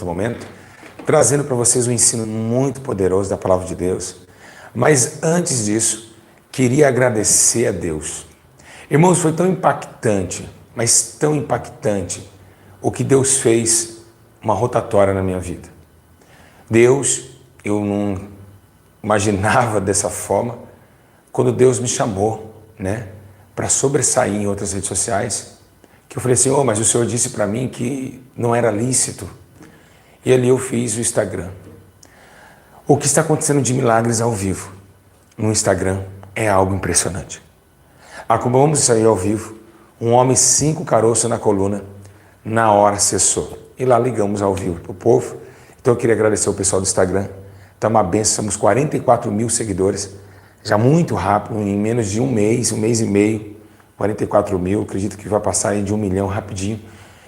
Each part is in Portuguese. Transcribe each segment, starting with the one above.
exato momento, trazendo para vocês um ensino muito poderoso da Palavra de Deus. Mas antes disso, queria agradecer a Deus. Irmãos, foi tão impactante, mas tão impactante, o que Deus fez, uma rotatória na minha vida. Deus, eu não imaginava dessa forma, quando Deus me chamou, né, para sobressair em outras redes sociais, que eu falei assim, mas o Senhor disse para mim que não era lícito. E ali eu fiz o Instagram. O que está acontecendo de milagres ao vivo no Instagram é algo impressionante. Acabamos de sair ao vivo, um homem 5 caroços na coluna, na hora cessou. E lá ligamos ao vivo para o povo. Então eu queria agradecer o pessoal do Instagram. Está uma benção, somos 44 mil seguidores, já muito rápido, em menos de um mês e meio, 44 mil, acredito que vai passar aí de 1 milhão rapidinho.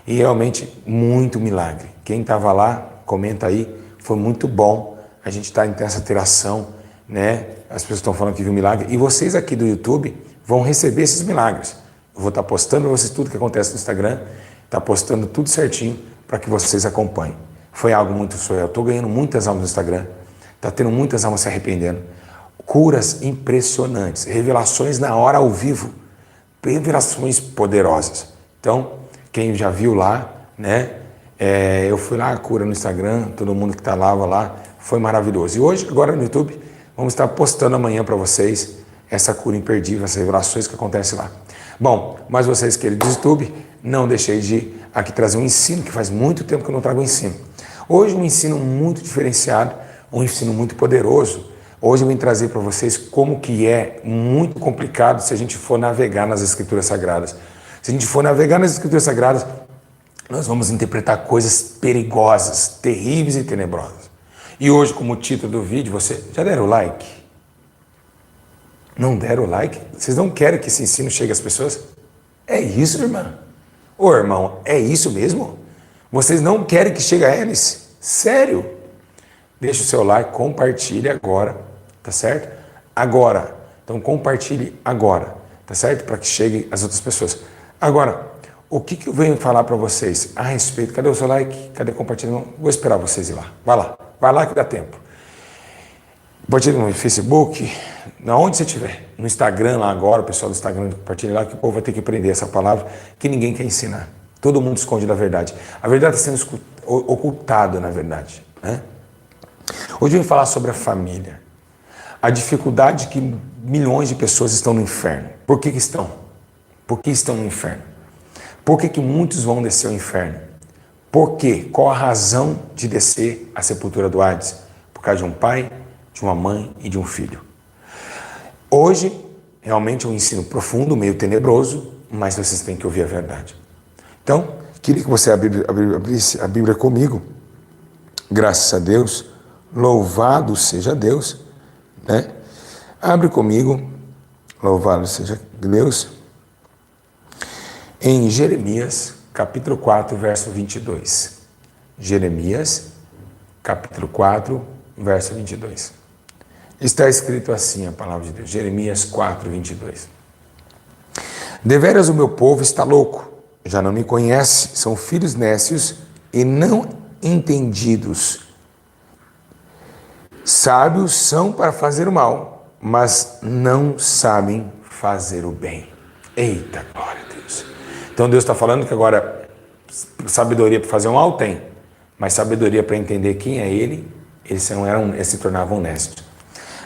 E realmente muito milagre. Quem estava lá, comenta aí, foi muito bom. A gente está em essa interação, né? As pessoas estão falando que viu milagre. E vocês aqui do YouTube vão receber esses milagres. Eu vou estar postando para vocês tudo que acontece no Instagram, está postando tudo certinho para que vocês acompanhem. Foi algo muito surreal. Eu estou ganhando muitas almas no Instagram, está tendo muitas almas se arrependendo. Curas impressionantes, revelações na hora ao vivo, revelações poderosas. Então, quem já viu lá, né? Eu fui lá, a cura no Instagram, todo mundo que estava lá, foi maravilhoso. E hoje, agora no YouTube, vamos estar postando amanhã para vocês essa cura imperdível, essas revelações que acontecem lá. Bom, mas vocês, queridos do YouTube, não deixei de aqui trazer um ensino, que faz muito tempo que eu não trago ensino. Hoje um ensino muito diferenciado, um ensino muito poderoso. Hoje eu vim trazer para vocês como que é muito complicado se a gente for navegar nas Escrituras Sagradas. Se a gente for navegar nas Escrituras Sagradas, nós vamos interpretar coisas perigosas, terríveis e tenebrosas. E hoje, como título do vídeo, você já deram o like? Não deram o like? Vocês não querem que esse ensino chegue às pessoas? É isso, irmã? Ô, irmão, é isso mesmo? Vocês não querem que chegue a eles? Sério? Deixa o seu like, compartilhe agora, tá certo? Agora. Então, compartilhe agora, tá certo? Para que chegue às outras pessoas. Agora, o que eu venho falar para vocês a respeito? Cadê o seu like? Cadê o compartilhamento? Vou esperar vocês ir lá. Vai lá que dá tempo. Compartilhe no Facebook, onde você estiver. No Instagram lá agora, o pessoal do Instagram compartilha lá, que o povo vai ter que aprender essa palavra que ninguém quer ensinar. Todo mundo esconde da verdade. A verdade está sendo ocultada, na verdade, né? Hoje eu vim falar sobre a família. A dificuldade que milhões de pessoas estão no inferno. Por que estão? Por que estão no inferno? Por que muitos vão descer ao inferno? Por quê? Qual a razão de descer à sepultura do Hades? Por causa de um pai, de uma mãe e de um filho. Hoje, realmente é um ensino profundo, meio tenebroso, mas vocês têm que ouvir a verdade. Então, queria que você abrisse a Bíblia comigo. Graças a Deus, louvado seja Deus, né? Abre comigo, louvado seja Deus, em Jeremias, capítulo 4, verso 22. Jeremias, capítulo 4, verso 22. Está escrito assim a palavra de Deus, Jeremias 4, 22. Deveras o meu povo está louco, já não me conhece, são filhos nécios e não entendidos. Sábios são para fazer o mal, mas não sabem fazer o bem. Eita, glória a Deus. Então Deus está falando que agora sabedoria para fazer o mal tem, mas sabedoria para entender quem é Ele, eles se tornavam honestos.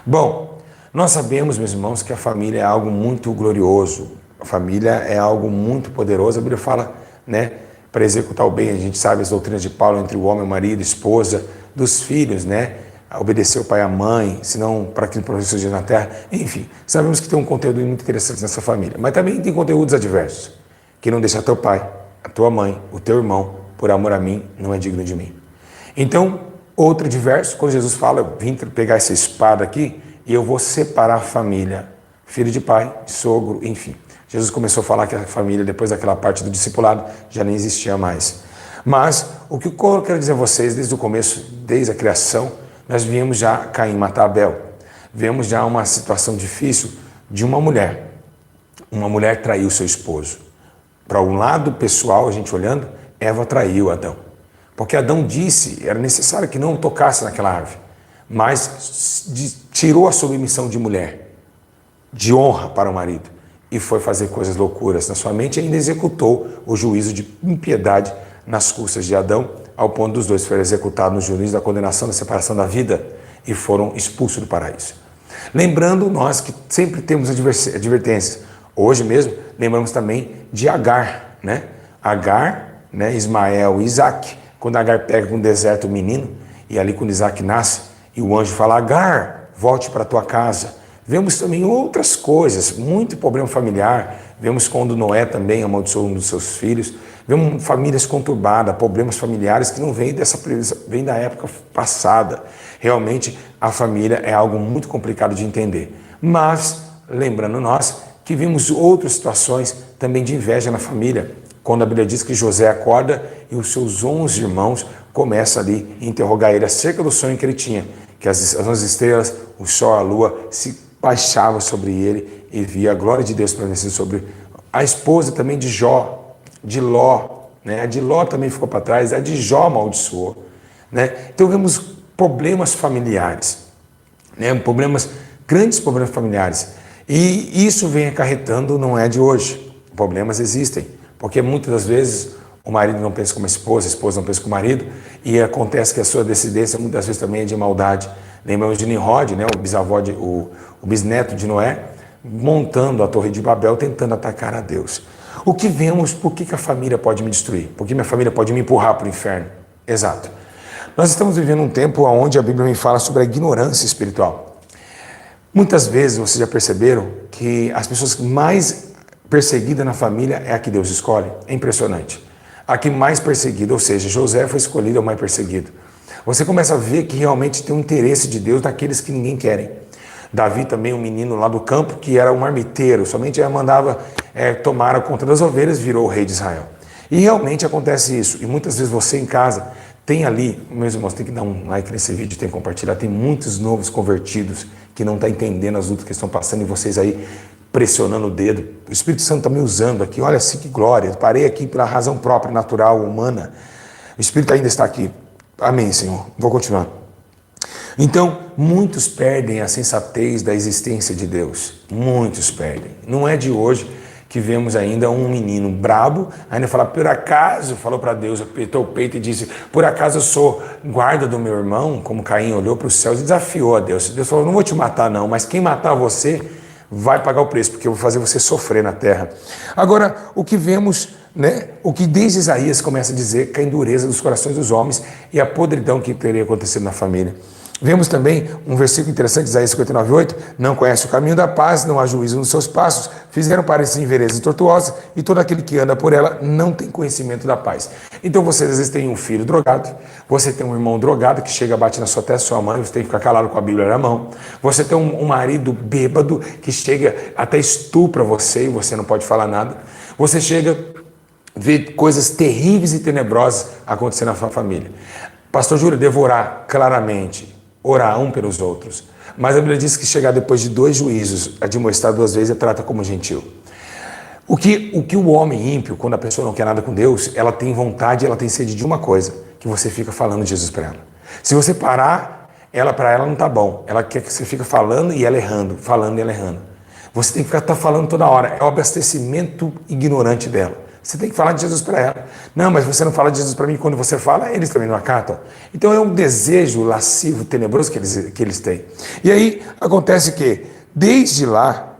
Bom, nós sabemos, meus irmãos, que a família é algo muito glorioso, a família é algo muito poderoso. A Bíblia fala, né, para executar o bem, a gente sabe as doutrinas de Paulo entre o homem, o marido, a esposa, dos filhos, né, obedecer o pai e a mãe, senão para aquilo que surgir na terra. Enfim, sabemos que tem um conteúdo muito interessante nessa família, mas também tem conteúdos adversos, que não deixa teu pai, a tua mãe, o teu irmão, por amor a mim, não é digno de mim. Então, outro diverso, quando Jesus fala, eu vim pegar essa espada aqui e eu vou separar a família, filho de pai, sogro, enfim. Jesus começou a falar que a família, depois daquela parte do discipulado, já nem existia mais. Mas, o que eu quero dizer a vocês, desde o começo, desde a criação, nós viemos já Caim matar Abel. Vemos já uma situação difícil de uma mulher. Uma mulher traiu seu esposo. Para um lado pessoal, a gente olhando, Eva traiu Adão. Porque Adão disse, era necessário que não tocasse naquela árvore, mas tirou a submissão de mulher, de honra para o marido, e foi fazer coisas loucuras na sua mente e ainda executou o juízo de impiedade nas custas de Adão, ao ponto dos dois serem executados no juízo da condenação, da separação da vida, e foram expulsos do paraíso. Lembrando nós que sempre temos advertências. Hoje mesmo, lembramos também de Agar, né? Agar, né? Ismael e Isaac. Quando Agar pega com o deserto o menino, e ali quando Isaac nasce, e o anjo fala, Agar, volte para a tua casa. Vemos também outras coisas, muito problema familiar. Vemos quando Noé também amaldiçoou um dos seus filhos. Vemos famílias conturbadas, problemas familiares que não vêm da época passada. Realmente, a família é algo muito complicado de entender. Mas, lembrando nós, que vimos outras situações também de inveja na família. Quando a Bíblia diz que José acorda e os seus 11 irmãos começam ali a interrogar ele acerca do sonho que ele tinha. Que as 11 estrelas, o sol, a lua, se baixavam sobre ele e via a glória de Deus prevalecendo sobre a esposa também de Jó, de Ló, né? A de Ló também ficou para trás, a de Jó amaldiçoou, né? Então vemos problemas familiares, né? Grandes problemas familiares, e isso vem acarretando, não é de hoje, problemas existem, porque muitas das vezes o marido não pensa como a esposa não pensa como o marido, e acontece que a sua descendência muitas vezes também é de maldade. Lembramos de Nimrod, né? O bisneto de Noé, montando a Torre de Babel, tentando atacar a Deus. O que vemos, por que a família pode me destruir? Por que minha família pode me empurrar para o inferno? Exato. Nós estamos vivendo um tempo onde a Bíblia me fala sobre a ignorância espiritual. Muitas vezes vocês já perceberam que as pessoas mais perseguidas na família é a que Deus escolhe? É impressionante. A que mais perseguida, ou seja, José foi escolhido, é o mais perseguido. Você começa a ver que realmente tem um interesse de Deus naqueles que ninguém querem. Davi também, um menino lá do campo, que era um marmiteiro, somente mandava tomar a conta das ovelhas, virou o rei de Israel. E realmente acontece isso. E muitas vezes você em casa tem ali, meus irmãos, tem que dar um like nesse vídeo, tem que compartilhar, tem muitos novos convertidos que não estão entendendo as lutas que estão passando e vocês aí pressionando o dedo. O Espírito Santo está me usando aqui, olha assim que glória. Parei aqui pela razão própria, natural, humana. O Espírito ainda está aqui. Amém, Senhor. Vou continuar. Então, muitos perdem a sensatez da existência de Deus. Muitos perdem. Não é de hoje que vemos ainda um menino brabo, ainda fala, por acaso, falou para Deus, apertou o peito e disse, por acaso eu sou guarda do meu irmão? Como Caim olhou para os céus e desafiou a Deus. Deus falou, não vou te matar não, mas quem matar você vai pagar o preço, porque eu vou fazer você sofrer na terra. Agora, o que vemos, né, o que desde Isaías começa a dizer que a endureza dos corações dos homens e a podridão que teria acontecido na família. Vemos também um versículo interessante, Isaías 59:8, não conhece o caminho da paz, não há juízo nos seus passos, fizeram parecer em veredas tortuosas, e todo aquele que anda por ela não tem conhecimento da paz. Então você às vezes tem um filho drogado, você tem um irmão drogado que chega, bate na sua testa, sua mãe, você tem que ficar calado com a Bíblia na mão, você tem um marido bêbado que chega até estupra você e você não pode falar nada, você chega, vê coisas terríveis e tenebrosas acontecendo na sua família. Pastor Júlio, devo orar claramente, orar um pelos outros. Mas a Bíblia diz que chegar depois de 2 juízos, admoestar 2 vezes, trata como gentil. O que o homem ímpio, quando a pessoa não quer nada com Deus, ela tem vontade, ela tem sede de uma coisa, que você fica falando de Jesus para ela. Se você parar, para ela não está bom. Ela quer que você fique falando e ela errando, falando e ela errando. Você tem que estar falando toda hora. É o abastecimento ignorante dela. Você tem que falar de Jesus para ela. Não, mas você não fala de Jesus para mim. Quando você fala, eles também não acatam. Então é um desejo lascivo, tenebroso que eles têm. E aí acontece que, desde lá,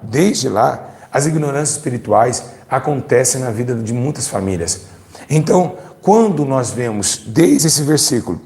as ignorâncias espirituais acontecem na vida de muitas famílias. Então, quando nós vemos, desde esse versículo,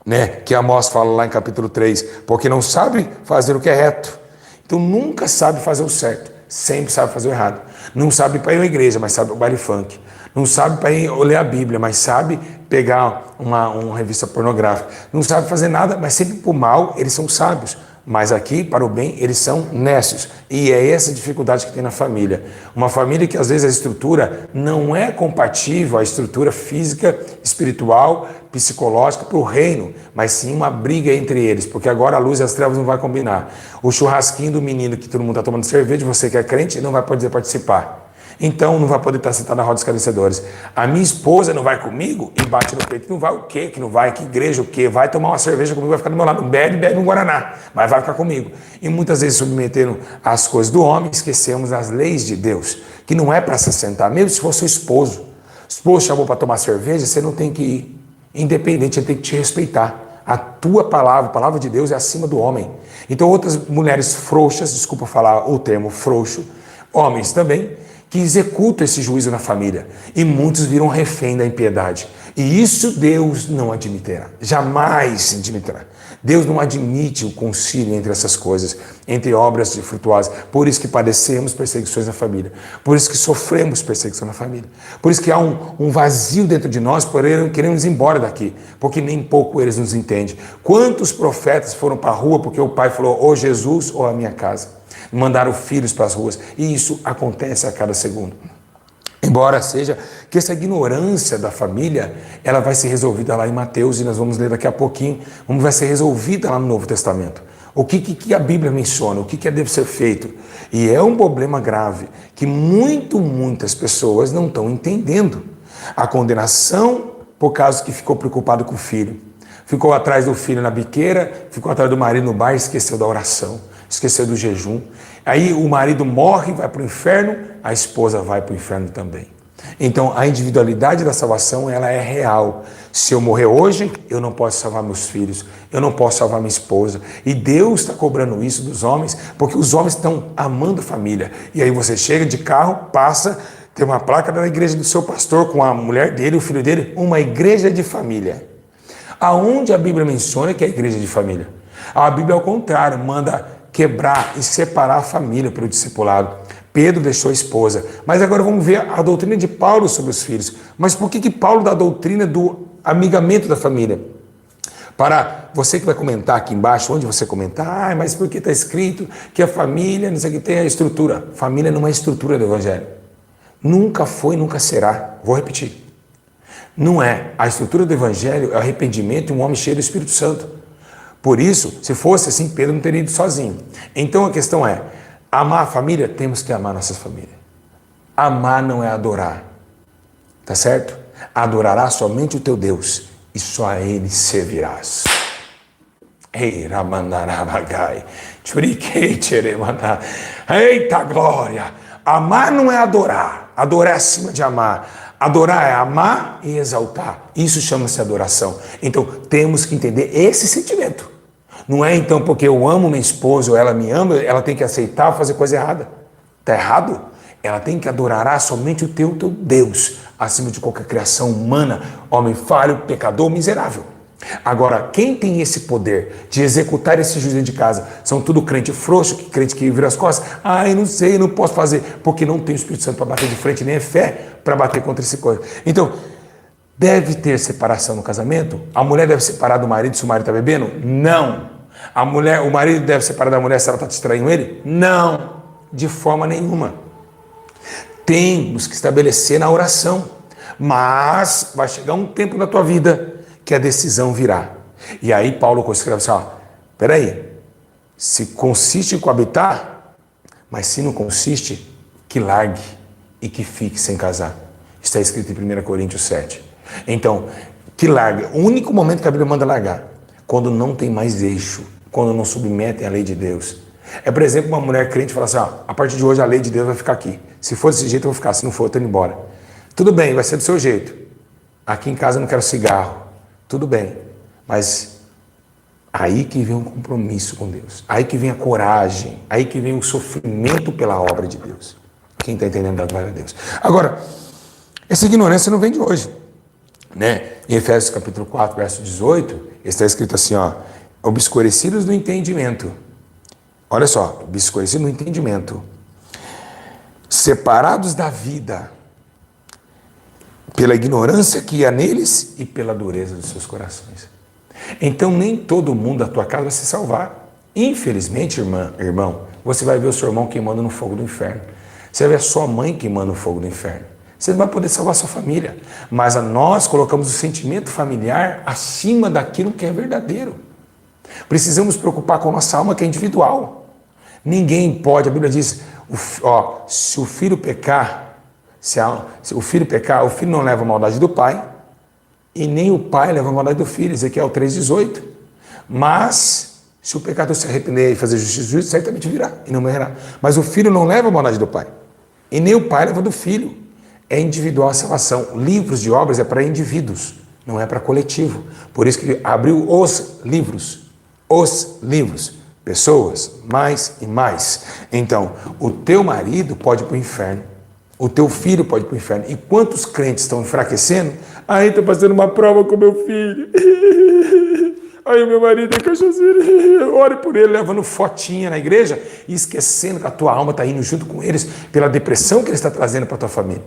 né, que Amós fala lá em capítulo 3, porque não sabe fazer o que é reto. Então nunca sabe fazer o certo. Sempre sabe fazer o errado. Não sabe para ir à igreja, mas sabe o baile funk. Não sabe para ir ler a Bíblia, mas sabe pegar uma revista pornográfica. Não sabe fazer nada, mas sempre para o mal eles são sábios. Mas aqui, para o bem, eles são nécios. E é essa dificuldade que tem na família. Uma família que às vezes a estrutura não é compatível à estrutura física, espiritual, psicológica para o reino, mas sim uma briga entre eles, porque agora a luz e as trevas não vai combinar. O churrasquinho do menino que todo mundo está tomando cerveja, você que é crente, não vai poder participar. Então não vai poder estar sentado na roda dos esclarecedores. A minha esposa não vai comigo e bate no peito. Não vai o quê? Que não vai? Que igreja o quê? Vai tomar uma cerveja comigo, vai ficar do meu lado. Bebe um Guaraná, mas vai ficar comigo. E muitas vezes submetendo as coisas do homem, esquecemos as leis de Deus, que não é para se sentar, mesmo se for seu esposo. O esposo chamou para tomar cerveja, você não tem que ir. Independente, ele tem que te respeitar. A tua palavra, a palavra de Deus é acima do homem. Então outras mulheres frouxas, desculpa falar o termo frouxo, homens também, que executam esse juízo na família. E muitos viram refém da impiedade. E isso Deus não admitirá. Jamais admitirá. Deus não admite o concílio entre essas coisas, entre obras frutuosas. Por isso que padecemos perseguições na família. Por isso que sofremos perseguição na família. Por isso que há um vazio dentro de nós, por queremos ir embora daqui. Porque nem pouco eles nos entendem. Quantos profetas foram para a rua porque o pai falou, ou Jesus ou a minha casa. Mandaram filhos para as ruas. E isso acontece a cada segundo. Embora seja que essa ignorância da família, ela vai ser resolvida lá em Mateus, e nós vamos ler daqui a pouquinho, vai ser resolvida lá no Novo Testamento. O que a Bíblia menciona, o que deve ser feito. E é um problema grave, que muitas pessoas não estão entendendo. A condenação por causa que ficou preocupado com o filho. Ficou atrás do filho na biqueira, ficou atrás do marido no bar e esqueceu da oração, esqueceu do jejum. Aí o marido morre, vai para o inferno, a esposa vai para o inferno também. Então a individualidade da salvação, ela é real. Se eu morrer hoje, eu não posso salvar meus filhos, eu não posso salvar minha esposa. E Deus está cobrando isso dos homens, porque os homens estão amando a família. E aí você chega de carro, passa, tem uma placa da igreja do seu pastor com a mulher dele, o filho dele, uma igreja de família. Aonde a Bíblia menciona que é a igreja de família? A Bíblia, ao contrário, manda quebrar e separar a família pelo discipulado. Pedro deixou a esposa. Mas agora vamos ver a doutrina de Paulo sobre os filhos. Mas por que Paulo dá a doutrina do amigamento da família? Para você que vai comentar aqui embaixo, onde você comentar, mas porque está escrito que a família, não sei o que, tem a estrutura. Família não é a estrutura do Evangelho. Nunca foi, nunca será. Vou repetir. Não é. A estrutura do Evangelho é o arrependimento e um homem cheio do Espírito Santo. Por isso, se fosse assim, Pedro não teria ido sozinho. Então a questão é, amar a família, temos que amar nossa família. Amar não é adorar. Tá certo? Adorarás somente o teu Deus e só a Ele servirás. Eita glória! Amar não é adorar. Adorar é acima de amar. Adorar é amar e exaltar. Isso chama-se adoração. Então, temos que entender esse sentimento. Não é então porque eu amo minha esposa ou ela me ama, ela tem que aceitar ou fazer coisa errada. Está errado? Ela tem que adorar somente o teu Deus, acima de qualquer criação humana, homem falho, pecador, miserável. Agora, quem tem esse poder de executar esse juízo de casa? São tudo crente frouxo, crente que vira as costas. Eu não sei, não posso fazer, porque não tem o Espírito Santo para bater de frente, nem é fé para bater contra esse coisa. Então, deve ter separação no casamento? A mulher deve separar do marido se o marido está bebendo? Não. O marido deve separar da mulher se ela está distraindo ele? Não, de forma nenhuma. Temos que estabelecer na oração, mas vai chegar um tempo na tua vida que a decisão virá. E aí Paulo escreve assim, peraí, se consiste em coabitar, mas se não consiste, que largue e que fique sem casar. Está escrito em 1 Coríntios 7. Então, que largue. O único momento que a Bíblia manda largar, quando não tem mais eixo, quando não submetem à lei de Deus. É, por exemplo, uma mulher crente fala assim, a partir de hoje a lei de Deus vai ficar aqui. Se for desse jeito eu vou ficar, se não for eu estou indo embora. Tudo bem, vai ser do seu jeito. Aqui em casa eu não quero cigarro. Tudo bem, mas aí que vem um compromisso com Deus, aí que vem a coragem, aí que vem o sofrimento pela obra de Deus. Quem está entendendo, dá glória a Deus. Agora, essa ignorância não vem de hoje, né? Em Efésios capítulo 4, verso 18, está escrito assim, obscurecidos no entendimento. Olha só, obscurecidos no entendimento, separados da vida, pela ignorância que há neles e pela dureza dos seus corações. Então nem todo mundo da tua casa vai se salvar. Infelizmente, irmão, você vai ver o seu irmão queimando no fogo do inferno. Você vai ver a sua mãe queimando no fogo do inferno. Você não vai poder salvar a sua família. Mas nós colocamos o sentimento familiar acima daquilo que é verdadeiro. Precisamos nos preocupar com a nossa alma, que é individual. Ninguém pode, a Bíblia diz, se o filho pecar, Se o filho pecar, o filho não leva a maldade do pai, e nem o pai leva a maldade do filho, Ezequiel 3,18. Mas, se o pecador se arrepender e fazer justiça e juízo, certamente virá e não morrerá. Mas o filho não leva a maldade do pai, e nem o pai leva do filho. É individual a salvação. Livros de obras é para indivíduos, não é para coletivo. Por isso que ele abriu os livros. Os livros. Pessoas, mais e mais. Então, o teu marido pode ir para o inferno. O teu filho pode ir para o inferno. E quantos crentes estão enfraquecendo? Aí estou fazendo uma prova com meu filho. Aí o meu marido é cachaceiro. Ore por ele, levando fotinha na igreja e esquecendo que a tua alma está indo junto com eles pela depressão que ele está trazendo para a tua família.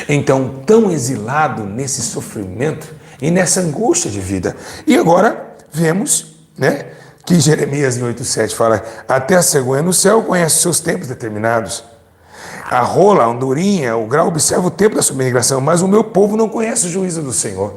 Então, tão exilado nesse sofrimento e nessa angústia de vida. E agora vemos, né, que Jeremias em 8,7 fala: até a cegonha no céu conhece os seus tempos determinados. A rola, a andorinha, o grau observa o tempo da sua migração, mas o meu povo não conhece o juízo do Senhor.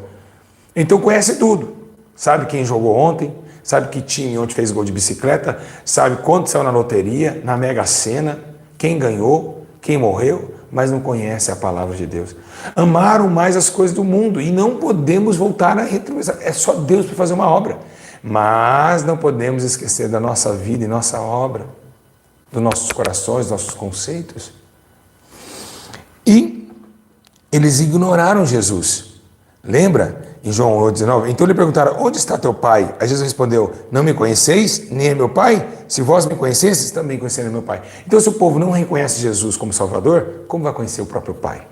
Então conhece tudo. Sabe quem jogou ontem, sabe que time ontem fez gol de bicicleta, sabe quanto saiu na loteria, na Mega Sena, quem ganhou, quem morreu, mas não conhece a palavra de Deus. Amaram mais as coisas do mundo e não podemos voltar a retrovisar. É só Deus para fazer uma obra. Mas não podemos esquecer da nossa vida e nossa obra, dos nossos corações, nossos conceitos. E eles ignoraram Jesus. Lembra? Em João 8,19. Então lhe perguntaram: onde está teu pai? Aí Jesus respondeu: não me conheceis, nem é meu pai? Se vós me conhecesseis, também conheceram meu pai. Então, se o povo não reconhece Jesus como Salvador, como vai conhecer o próprio Pai?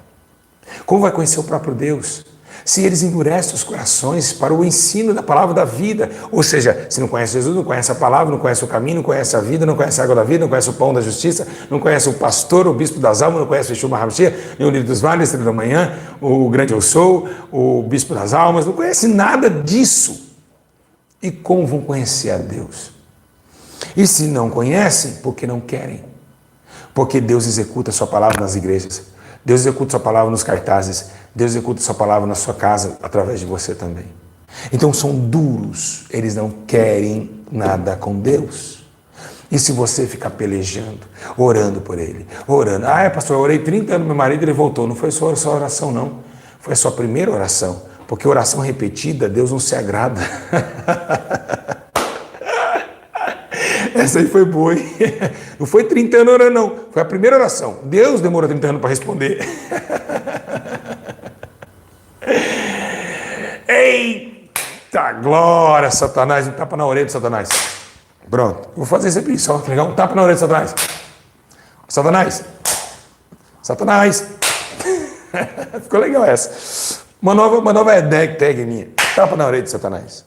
Como vai conhecer o próprio Deus? Se eles endurecem os corações para o ensino da palavra da vida, ou seja, se não conhece Jesus, não conhece a palavra, não conhece o caminho, não conhece a vida, não conhece a água da vida, não conhece o pão da justiça, não conhece o pastor, o bispo das almas, não conhece o Yeshua Hamashia, nem o líder dos vales, estrela da manhã, o grande eu sou, o bispo das almas, não conhece nada disso. E como vão conhecer a Deus? E se não conhecem, porque não querem? Porque Deus executa a sua palavra nas igrejas, Deus executa a sua palavra nos cartazes, Deus executa a sua palavra na sua casa, através de você também. Então são duros, eles não querem nada com Deus. E se você ficar pelejando, orando por ele, orando: pastor, eu orei 30 anos, meu marido, ele voltou. Não foi só a sua oração, não. Foi a sua primeira oração. Porque oração repetida, Deus não se agrada. Essa aí foi boa, hein? Não foi 30 anos orando, não. Foi a primeira oração. Deus demorou 30 anos para responder. Eita glória, Satanás. Um tapa na orelha de Satanás. Pronto. Vou fazer sempre isso. Ó, legal? Um tapa na orelha de Satanás. Satanás. Satanás. Ficou legal essa. Uma nova tag minha. Tapa na orelha de Satanás.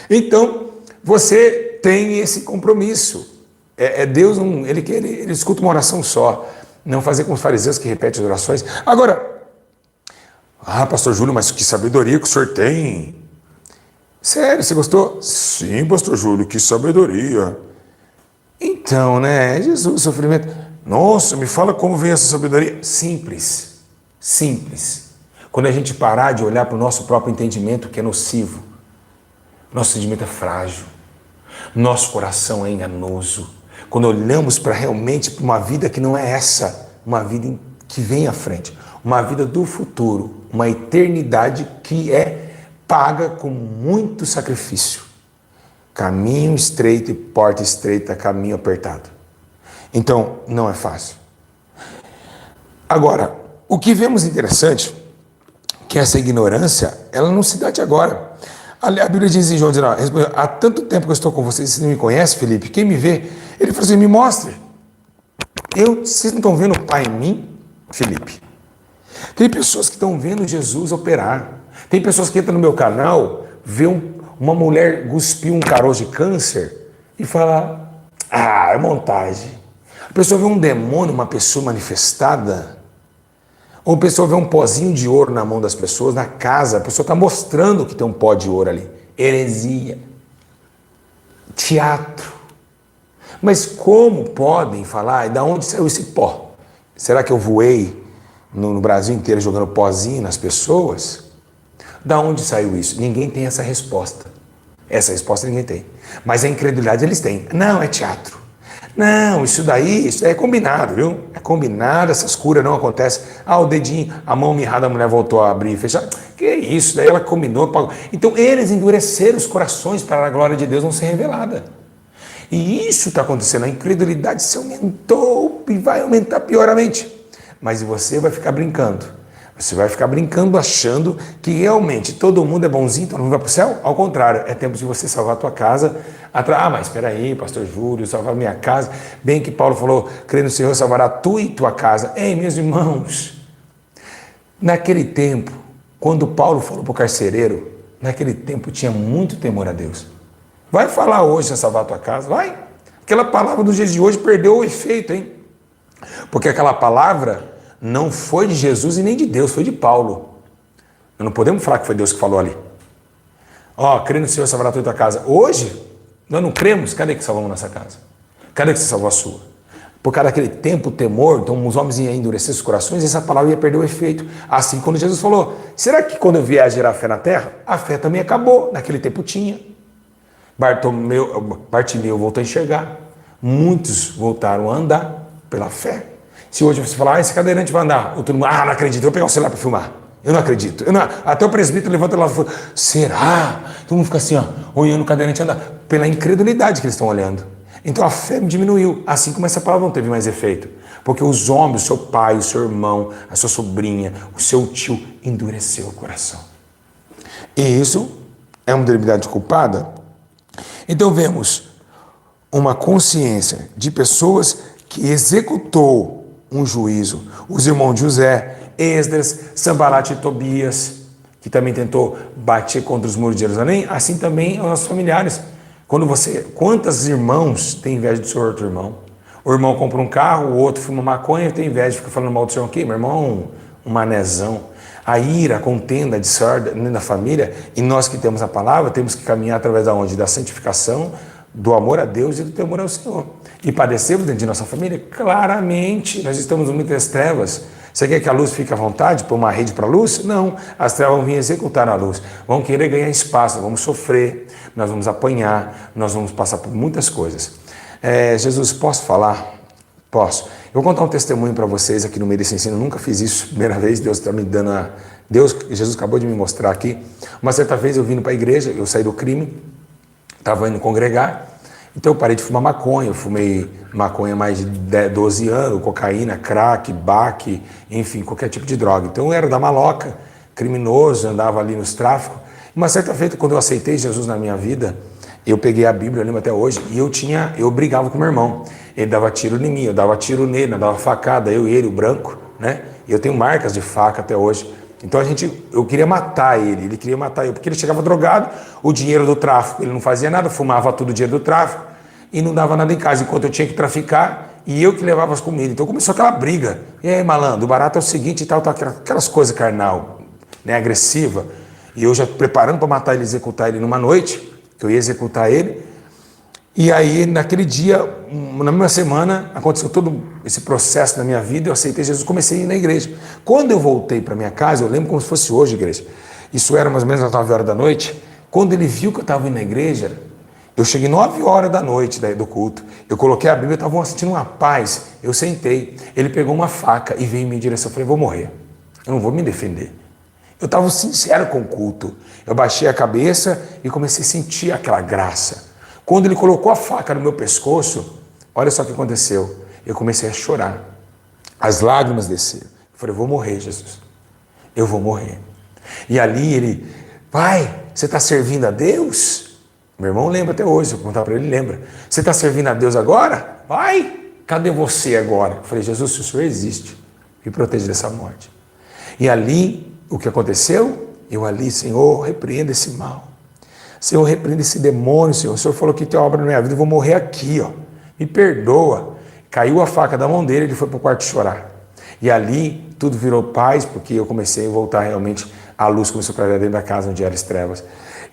Então, você tem esse compromisso. Deus, ele escuta uma oração só. Não fazer como os fariseus que repetem as orações. Agora, pastor Júlio, mas que sabedoria que o senhor tem. Sério, você gostou? Sim, pastor Júlio, que sabedoria. Então, né, Jesus, sofrimento. Nossa, me fala como vem essa sabedoria. Simples, simples. Quando a gente parar de olhar para o nosso próprio entendimento, que é nocivo, nosso entendimento é frágil, nosso coração é enganoso. Quando olhamos para realmente para uma vida que não é essa, uma vida que vem à frente, uma vida do futuro, uma eternidade que é paga com muito sacrifício. Caminho estreito e porta estreita, caminho apertado. Então, não é fácil. Agora, o que vemos interessante, que essa ignorância, ela não se dá de agora. A Bíblia diz em João 19, há tanto tempo que eu estou com vocês, vocês não me conhecem, Felipe, quem me vê? Ele falou assim: me mostre. Vocês não estão vendo o Pai em mim, Felipe? Tem pessoas que estão vendo Jesus operar. Tem pessoas que entram no meu canal, vê uma mulher cuspir um caroço de câncer e fala: é montagem. A pessoa vê um demônio, uma pessoa manifestada. Ou a pessoa vê um pozinho de ouro na mão das pessoas, na casa, a pessoa está mostrando que tem um pó de ouro ali. Heresia. Teatro. Mas como podem falar, e de onde saiu esse pó? Será que eu voei no Brasil inteiro jogando pozinho nas pessoas? Da onde saiu isso? Ninguém tem essa resposta. Essa resposta ninguém tem. Mas a incredulidade eles têm. Não, é teatro. Não, isso daí é combinado, viu? É combinado, essas curas não acontecem. Ah, o dedinho, a mão mirrada da mulher voltou a abrir e fechar. Que isso? Daí ela combinou. Pagou. Então eles endureceram os corações para a glória de Deus não ser revelada. E isso está acontecendo. A incredulidade se aumentou e vai aumentar pioramente. Mas você vai ficar brincando. Você vai ficar brincando achando que realmente todo mundo é bonzinho, todo mundo vai para o céu? Ao contrário, é tempo de você salvar a tua casa. Ah, mas espera aí, pastor Júlio, salvar a minha casa. Bem que Paulo falou, crê no Senhor, salvará tu e tua casa. Ei, meus irmãos, naquele tempo, quando Paulo falou para o carcereiro, naquele tempo tinha muito temor a Deus. Vai falar hoje a salvar a tua casa, vai. Aquela palavra dos dias de hoje perdeu o efeito, hein? Porque aquela palavra não foi de Jesus e nem de Deus, foi de Paulo. Nós não podemos falar que foi Deus que falou ali. Crê no Senhor, salvará a tua casa. Hoje, nós não cremos. Cadê que salvamos nossa casa? Cadê que você salvou a sua? Por causa daquele tempo, o temor, então os homens iam endurecer os corações, e essa palavra ia perder o efeito. Assim, quando Jesus falou, será que quando eu vier a gerar fé na terra, a fé também acabou? Naquele tempo tinha. Bartimeu voltou a enxergar. Muitos voltaram a andar pela fé. Se hoje você falar, esse cadeirante vai andar, todo mundo, não acredito, eu vou pegar o celular para filmar. Eu não acredito. Até o presbítero levanta lá e fala, será? Todo mundo fica assim, olhando o cadeirante andar, pela incredulidade que eles estão olhando. Então a fé diminuiu, assim como essa palavra não teve mais efeito. Porque os homens, o seu pai, o seu irmão, a sua sobrinha, o seu tio, endureceu o coração. E isso é uma debilidade culpada? Então vemos uma consciência de pessoas que executou um juízo. Os irmãos de José, Esdras, Sanbalat e Tobias, que também tentou bater contra os muros de Jerusalém, assim também os nossos familiares. Quantos irmãos têm inveja do seu outro irmão? O irmão compra um carro, o outro fuma maconha, tem inveja, fica falando mal do seu aqui, meu irmão, um manezão. A ira, a contenda, a desordem na família, e nós que temos a palavra, temos que caminhar através da onde? Da santificação, do amor a Deus e do temor ao Senhor. E padecemos dentro de nossa família? Claramente, nós estamos em muitas trevas. Você quer que a luz fique à vontade, pôr uma rede para a luz? Não, as trevas vão vir executar a luz, vão querer ganhar espaço, vamos sofrer, nós vamos apanhar, nós vamos passar por muitas coisas. Jesus, posso falar? Posso. Eu vou contar um testemunho para vocês aqui no meio desse ensino, eu nunca fiz isso, primeira vez, Deus está me dando Jesus acabou de me mostrar aqui. Uma certa vez eu vindo para a igreja, eu saí do crime, estava indo congregar, então eu parei de fumar maconha, eu fumei maconha há mais de 12 anos, cocaína, crack, baque, enfim, qualquer tipo de droga. Então eu era da maloca, criminoso, andava ali nos tráficos. Uma certa feita, quando eu aceitei Jesus na minha vida, eu peguei a Bíblia, eu lembro até hoje, e eu brigava com meu irmão. Ele dava tiro em mim, eu dava tiro nele, eu dava facada, eu e ele, o branco, né? E eu tenho marcas de faca até hoje. Então eu queria matar ele queria matar eu, porque ele chegava drogado, o dinheiro do tráfico, ele não fazia nada, fumava tudo o dinheiro do tráfico e não dava nada em casa, enquanto eu tinha que traficar e eu que levava as comidas. Então começou aquela briga. E aí, malandro, o barato é o seguinte e tal, aquelas coisas carnal, né, agressiva. E eu já preparando para matar ele, executar ele numa noite, que eu ia executar ele. E aí, naquele dia, na mesma semana, aconteceu todo esse processo na minha vida, eu aceitei Jesus, comecei a ir na igreja. Quando eu voltei para minha casa, eu lembro como se fosse hoje, igreja, isso era mais ou menos às 9 horas da noite, quando ele viu que eu estava indo na igreja, eu cheguei 9 horas da noite do culto, eu coloquei a Bíblia, eu estava sentindo uma paz, eu sentei, ele pegou uma faca e veio em minha direção, eu falei, vou morrer, eu não vou me defender. Eu estava sincero com o culto, eu baixei a cabeça e comecei a sentir aquela graça. Quando ele colocou a faca no meu pescoço, olha só o que aconteceu. Eu comecei a chorar. As lágrimas desceram. Eu falei, eu vou morrer, Jesus. Eu vou morrer. E ali ele, pai, você está servindo a Deus? Meu irmão lembra até hoje, se eu contar para ele, ele lembra. Você está servindo a Deus agora? Pai, cadê você agora? Eu falei, Jesus, se o Senhor existe, me protege dessa morte. E ali, o que aconteceu? Eu ali, Senhor, repreenda esse mal. Senhor, repreenda esse demônio, Senhor. O Senhor falou que tem obra na minha vida, eu vou morrer aqui, ó. Me perdoa. Caiu a faca da mão dele, ele foi para o quarto chorar. E ali tudo virou paz, porque eu comecei a voltar realmente, a luz começou a clarear dentro da casa onde eram as trevas.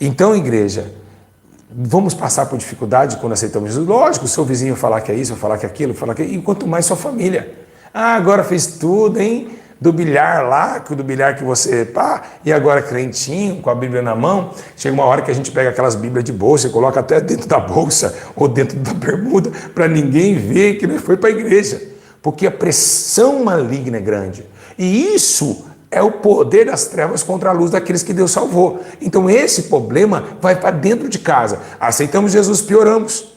Então, igreja, vamos passar por dificuldade quando aceitamos Jesus? Lógico, o seu vizinho falar que é isso, falar que é aquilo, e quanto mais sua família. Ah, agora fez tudo, hein? do bilhar lá, do bilhar que você, pá, e agora crentinho, com a Bíblia na mão. Chega uma hora que a gente pega aquelas Bíblias de bolsa e coloca até dentro da bolsa ou dentro da bermuda para ninguém ver que não foi para a igreja, porque a pressão maligna é grande. E isso é o poder das trevas contra a luz daqueles que Deus salvou. Então esse problema vai para dentro de casa. Aceitamos Jesus, pioramos.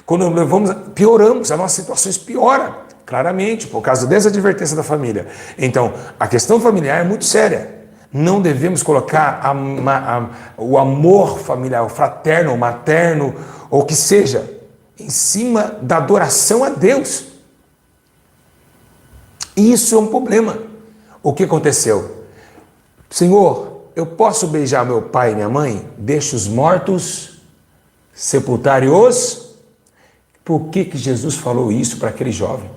Quando levamos, pioramos, as nossas situações pioram, claramente, por causa dessa advertência da família. Então, a questão familiar é muito séria. Não devemos colocar o amor familiar, o fraterno, o materno, ou o que seja, em cima da adoração a Deus. Isso é um problema. O que aconteceu? Senhor, eu posso beijar meu pai e minha mãe? Deixa os mortos sepultarem os... Por que Jesus falou isso para aquele jovem?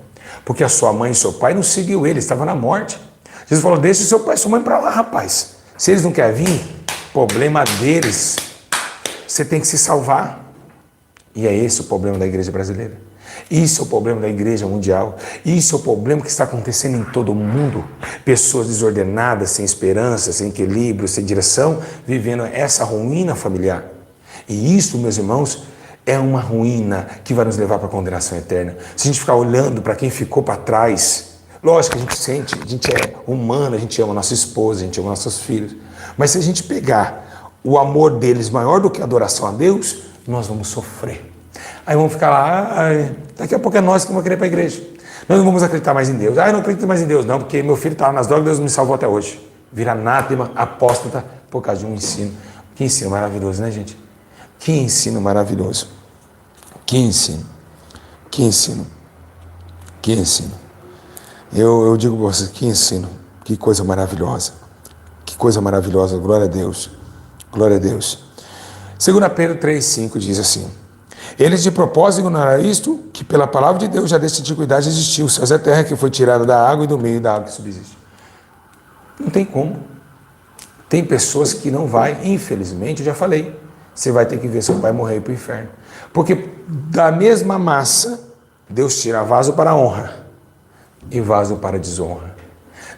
Porque a sua mãe e seu pai não seguiu ele, estava na morte. Jesus falou, deixa o seu pai e sua mãe para lá, rapaz. Se eles não querem vir, problema deles. Você tem que se salvar. E é esse o problema da igreja brasileira. Isso é o problema da igreja mundial. Isso é o problema que está acontecendo em todo o mundo. Pessoas desordenadas, sem esperança, sem equilíbrio, sem direção, vivendo essa ruína familiar. E isso, meus irmãos, é uma ruína que vai nos levar para a condenação eterna. Se a gente ficar olhando para quem ficou para trás, lógico que a gente sente, a gente é humano, a gente ama nossa esposa, a gente ama nossos filhos. Mas se a gente pegar o amor deles maior do que a adoração a Deus, nós vamos sofrer. Aí vamos ficar lá, daqui a pouco é nós que vamos querer ir para a igreja. Nós não vamos acreditar mais em Deus. Eu não acredito mais em Deus, não, porque meu filho estava nas drogas, Deus me salvou até hoje. Vira anátema, apóstata, por causa de um ensino. Que ensino maravilhoso, né, gente? Que ensino maravilhoso. Que ensino. Que ensino. Que ensino. Eu digo para vocês, que ensino. Que coisa maravilhosa. Que coisa maravilhosa. Glória a Deus. Glória a Deus. 2 Pedro 3,5 diz assim: eles de propósito ignoraram isto, que pela palavra de Deus já desde a antiguidade existiu o céu e a terra, que foi tirada da água e do meio da água que subsiste. Não tem como. Tem pessoas que não vai, infelizmente, eu já falei, você vai ter que ver seu pai morrer e ir para o inferno. Porque da mesma massa, Deus tira vaso para a honra e vaso para a desonra.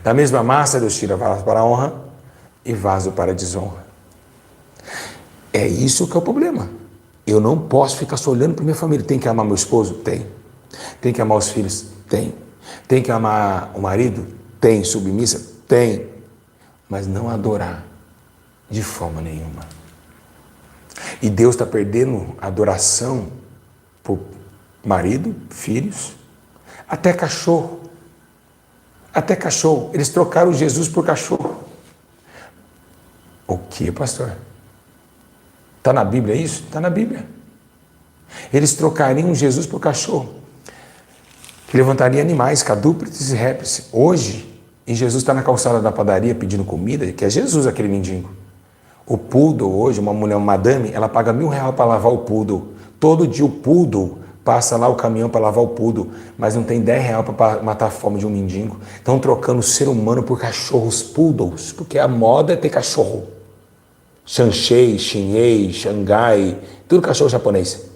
Da mesma massa, Deus tira vaso para a honra e vaso para a desonra. É isso que é o problema. Eu não posso ficar só olhando para minha família. Tem que amar meu esposo? Tem. Tem que amar os filhos? Tem. Tem que amar o marido? Tem. Submissa? Tem. Mas não adorar de forma nenhuma. E Deus está perdendo a adoração por marido, filhos, até cachorro. Até cachorro. Eles trocaram Jesus por cachorro. O que, pastor? Está na Bíblia isso? Está na Bíblia. Eles trocariam Jesus por cachorro. Que levantaria animais, quadrúpedes e répteis. Hoje, e Jesus está na calçada da padaria pedindo comida, que é Jesus aquele mendigo. O poodle hoje, uma mulher, uma madame, ela paga R$1.000 para lavar o poodle. Todo dia o poodle passa lá o caminhão para lavar o poodle, mas não tem R$10 para matar a fome de um mendigo. Estão trocando o ser humano por cachorros poodles, porque a moda é ter cachorro. Shanxi, Xinhei, Xangai, tudo cachorro japonês.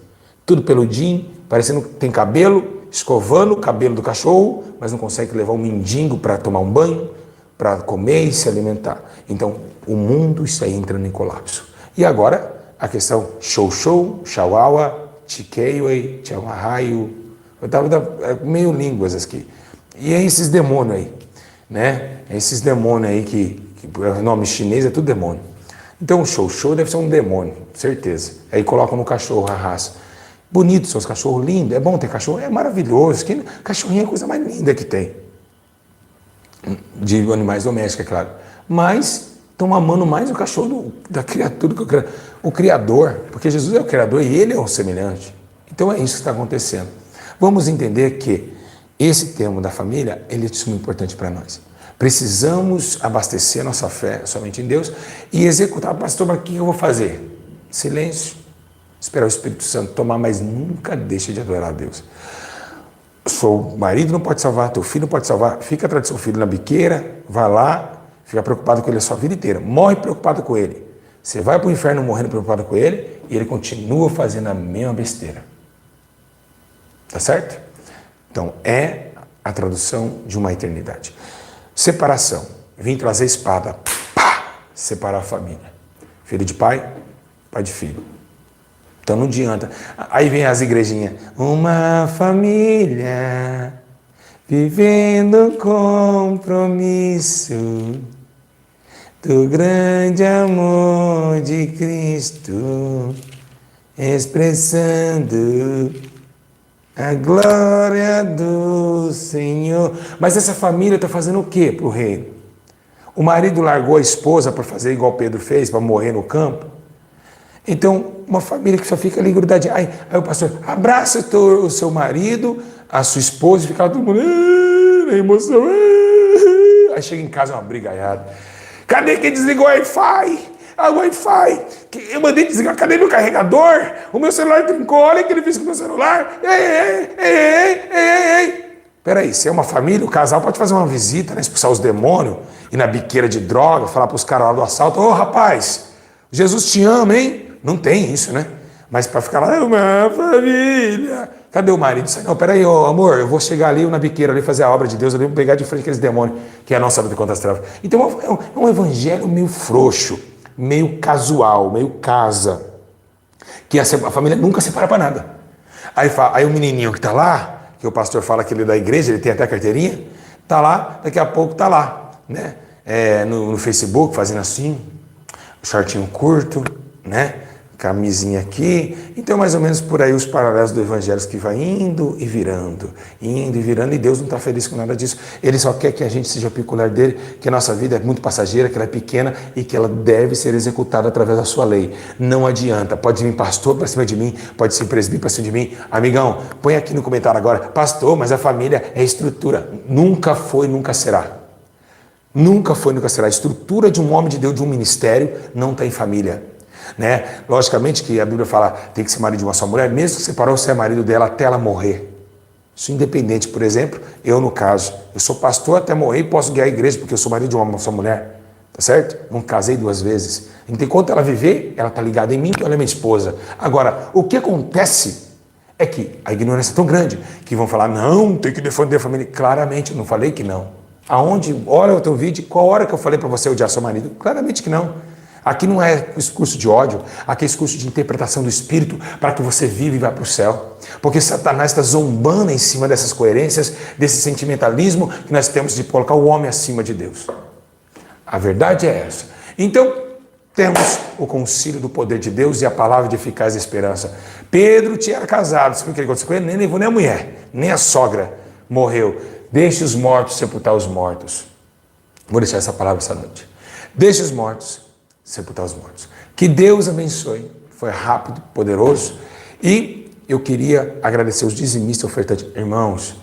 Tudo peludinho, parecendo que tem cabelo, escovando o cabelo do cachorro, mas não consegue levar um mendigo para tomar um banho, para comer e se alimentar. Então, o mundo está entrando em colapso. E agora, a questão show, chihuahua, chiqueioi, chihuahaio, eu estava meio línguas aqui. E é esses demônios aí, né? Esses demônios aí que o nome chinês é tudo demônio. Então, o show deve ser um demônio, certeza. Aí colocam no cachorro a raça. Bonitos são os cachorros, lindos, é bom ter cachorro, é maravilhoso. Cachorrinho é a coisa mais linda que tem. De animais domésticos, é claro. Mas estão amando mais o cachorro da criatura que o Criador, porque Jesus é o Criador e Ele é o semelhante. Então é isso que está acontecendo. Vamos entender que esse termo da família, ele é de suma importância para nós. Precisamos abastecer nossa fé somente em Deus e executar. Pastor, mas o que eu vou fazer? Silêncio. Esperar o Espírito Santo tomar, mas nunca deixe de adorar a Deus. Seu marido não pode salvar, teu filho não pode salvar, fica atrás do seu filho na biqueira, vai lá, fica preocupado com ele a sua vida inteira, morre preocupado com ele. Você vai para o inferno morrendo preocupado com ele e ele continua fazendo a mesma besteira. Tá certo? Então, é a tradução de uma eternidade. Separação. Vim trazer espada. Pá! Separar a família. Filho de pai, pai de filho. Então não adianta. Aí vem as igrejinhas. Uma família vivendo compromisso do grande amor de Cristo, expressando a glória do Senhor. Mas essa família está fazendo o quê para o reino? O marido largou a esposa para fazer igual Pedro fez, para morrer no campo. Então, uma família que só fica ali grudadinha. Aí o pastor abraça o seu marido, a sua esposa, e fica todo mundo na emoção. Aí chega em casa uma brigaiada. Cadê quem desligou o Wi-Fi? A Wi-Fi. Eu mandei desligar. Cadê meu carregador? O meu celular trincou. Olha o que ele fez com o meu celular. Ei. Peraí, se é uma família, o casal pode fazer uma visita, né, expulsar os demônios, ir na biqueira de droga, falar para os caras lá do assalto: ô rapaz, Jesus te ama, hein? Não tem isso, né? Mas para ficar lá, é uma família. Cadê o marido? Não, peraí, ô, amor, eu vou chegar ali na biqueira ali fazer a obra de Deus, ali vou pegar de frente aqueles demônios, que é a nossa luta contra as trevas. Então é um evangelho meio frouxo, meio casual, meio casa, que a família nunca separa para nada. Aí o menininho que está lá, que o pastor fala que ele é da igreja, ele tem até carteirinha, está lá, daqui a pouco está lá, né? No Facebook, fazendo assim, shortinho curto, né? Camisinha aqui. Então, mais ou menos por aí os paralelos do evangelho que vai indo e virando, e Deus não está feliz com nada disso. Ele só quer que a gente seja peculiar dele, que a nossa vida é muito passageira, que ela é pequena e que ela deve ser executada através da sua lei. Não adianta. Pode vir pastor para cima de mim, pode ser presbítero para cima de mim. Amigão, põe aqui no comentário agora: pastor, mas a família é estrutura. Nunca foi, nunca será. Nunca foi, nunca será. A estrutura de um homem de Deus, de um ministério, não está em família. Né? Logicamente que a Bíblia fala tem que ser marido de uma só mulher, mesmo que separou, você é marido dela até ela morrer. Isso independente. Por exemplo, eu no caso, eu sou pastor até morrer e posso guiar a igreja porque eu sou marido de uma só mulher, tá certo? Não casei 2 vezes. Então, enquanto ela viver, ela está ligada em mim, que ela é minha esposa. Agora, o que acontece é que a ignorância é tão grande que vão falar: não, tem que defender a família. Claramente, eu não falei que não. Aonde? Olha o teu vídeo, qual hora que eu falei para você odiar seu marido? Claramente que não. Aqui não é discurso de ódio, aqui é discurso de interpretação do Espírito para que você viva e vá para o céu. Porque Satanás está zombando em cima dessas coerências, desse sentimentalismo que nós temos de colocar o homem acima de Deus. A verdade é essa. Então, temos o concílio do poder de Deus e a palavra de eficaz esperança. Pedro tinha casado, sabe o que aconteceu com ele? Nem levou nem a mulher, nem a sogra morreu. Deixe os mortos sepultar os mortos. Vou deixar essa palavra essa noite. Deixe os mortos sepultar os mortos. Que Deus abençoe. Foi rápido, poderoso. E eu queria agradecer os dizimistas e ofertantes. Irmãos,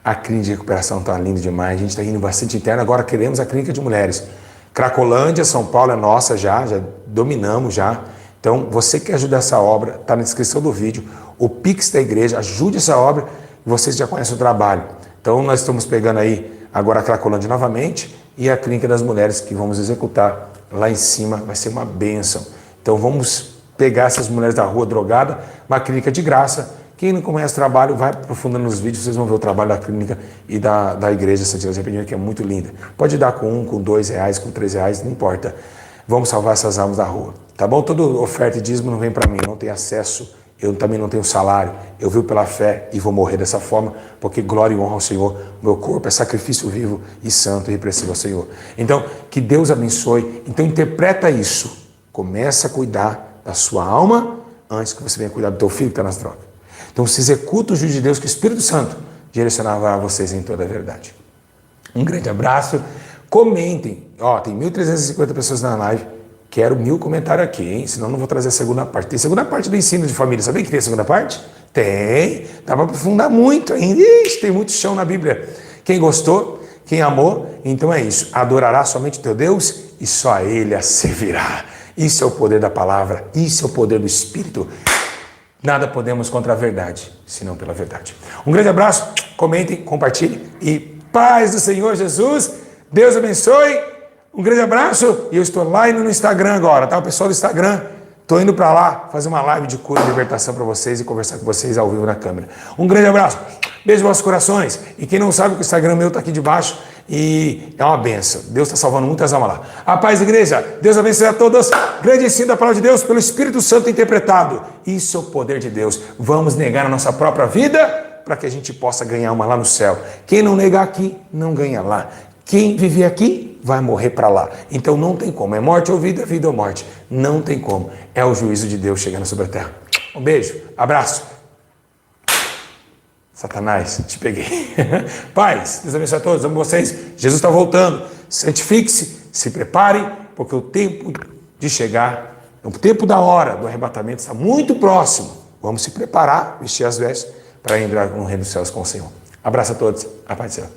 a clínica de recuperação está linda demais. A gente está indo bastante interno. Agora queremos a clínica de mulheres. Cracolândia, São Paulo é nossa já dominamos já. Então, você que quer ajudar essa obra, está na descrição do vídeo. O Pix da igreja, ajude essa obra e vocês já conhecem o trabalho. Então, nós estamos pegando aí agora a Cracolândia novamente e a clínica das mulheres que vamos executar lá em cima. Vai ser uma bênção. Então vamos pegar essas mulheres da rua drogada, uma clínica de graça. Quem não conhece o trabalho, vai aprofundando nos vídeos, vocês vão ver o trabalho da clínica e da igreja Santiago de Arrependimento, que é muito linda. Pode dar com 1, com 2 reais, com 3 reais, não importa. Vamos salvar essas almas da rua, tá bom? Toda oferta e dízimo não vem para mim, não tem acesso, eu também não tenho salário. Eu vivo pela fé e vou morrer dessa forma, porque glória e honra ao Senhor. Meu corpo é sacrifício vivo e santo e repressivo ao Senhor. Então, que Deus abençoe. Então, interpreta isso. Começa a cuidar da sua alma antes que você venha cuidar do teu filho que está nas drogas. Então, se executa o juízo de Deus, que o Espírito Santo direcionava a vocês em toda a verdade. Um grande abraço. Comentem. Tem 1.350 pessoas na live. Quero 1000 comentários aqui, hein? Senão não vou trazer a segunda parte. Tem segunda parte do ensino de família. Sabia que tem a segunda parte? Tem. Dá para aprofundar muito ainda. Ixi, tem muito chão na Bíblia. Quem gostou, quem amou, então é isso. Adorará somente o teu Deus e só a Ele a servirá. Isso é o poder da palavra. Isso é o poder do Espírito. Nada podemos contra a verdade, senão pela verdade. Um grande abraço. Comentem, compartilhem. E paz do Senhor Jesus. Deus abençoe. Um grande abraço, e eu estou lá indo no Instagram agora, tá? O pessoal do Instagram, estou indo para lá fazer uma live de cura e libertação para vocês e conversar com vocês ao vivo na câmera. Um grande abraço, beijo nos vossos corações, e quem não sabe que o Instagram meu está aqui debaixo, e é uma benção. Deus está salvando muitas almas lá. A paz, igreja. Deus abençoe a todos. Grande ensino da palavra de Deus pelo Espírito Santo interpretado. Isso é o poder de Deus. Vamos negar a nossa própria vida para que a gente possa ganhar uma lá no céu. Quem não negar aqui, não ganha lá. Quem viver aqui, vai morrer para lá. Então não tem como. É morte ou vida, vida ou morte. Não tem como. É o juízo de Deus chegando sobre a terra. Um beijo, abraço. Satanás, te peguei. Paz, Deus abençoe a todos, amo vocês. Jesus está voltando. Santifique-se, se prepare, porque o tempo de chegar, o tempo da hora do arrebatamento está muito próximo. Vamos se preparar, vestir as vestes, para entrar no reino dos céus com o Senhor. Abraço a todos, a paz do Senhor.